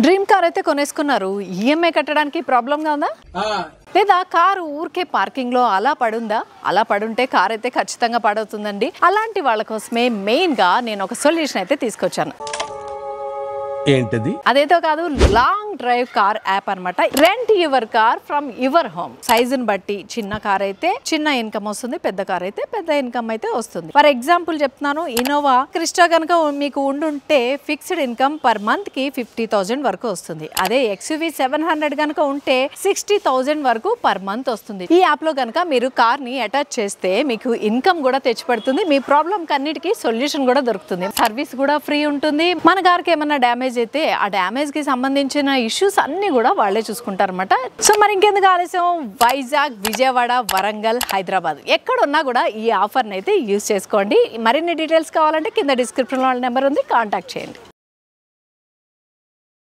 Dream car అయితే కొనేసుకున్నారు, EMI కట్టడానికి ప్రాబ్లంగా ఉందా? లేదా కారు ఊరికే పార్కింగ్ లో అలా పడుందా? అలా పడుంటే కార్ అయితే ఖచ్చితంగా పడవుతుందండి. అలాంటి వాళ్ళ కోసమే మెయిన్ గా నేను ఒక సొల్యూషన్ అయితే తీసుకొచ్చాను. ఏంటది? అదేతో కాదు, లాంగ్ డ్రైవ్ కార్ యాప్ అన్నమాట. Rent your car from your home. సైజుని బట్టి చిన్న కార్ అయితే చిన్న ఇన్కమ్ వస్తుంది, పెద్ద కార్ అయితే పెద్ద ఇన్కమ్ అయితే వస్తుంది. ఫర్ ఎగ్జాంపుల్ చెప్తున్నాను, ఇన్నోవా క్రిస్టా కనుక మీకు ఉండుంటే ఫిక్స్డ్ ఇన్కమ్ పర్ మంత్ కి 50,000 వరకు వస్తుంది. అదే XUV 700 కనుక ఉంటే 60,000 వరకు పర్ మంత్ వస్తుంది. ఈ యాప్ లో కనుక మీరు కార్ ని అటాచ్ చేస్తే మీకు ఇన్కమ్ కూడా తెచ్చిపెడుతుంది. మీ ప్రాబ్లం అన్నిటికీ సొల్యూషన్ కూడా దొరుకుతుంది. సర్వీస్ కూడా ఫ్రీ ఉంటుంది. మన కార్ కి ఏమన్నా డ్యామేజ్ అయితే ఆ డ్యామేజ్ కి సంబంధించిన ఇష్యూస్ అన్ని కూడా వాళ్ళే చూసుకుంటారు అన్నమాట. సో మరి ఇంకెందుకు ఆలస్యం, వైజాగ్, విజయవాడ, వరంగల్, హైదరాబాద్ ఎక్కడున్నా కూడా ఈ ఆఫర్ని అయితే యూజ్ చేసుకోండి. మరిన్ని డీటెయిల్స్ కావాలంటే కింద డిస్క్రిప్షన్ లో నెంబర్ ఉంది, కాంటాక్ట్ చేయండి.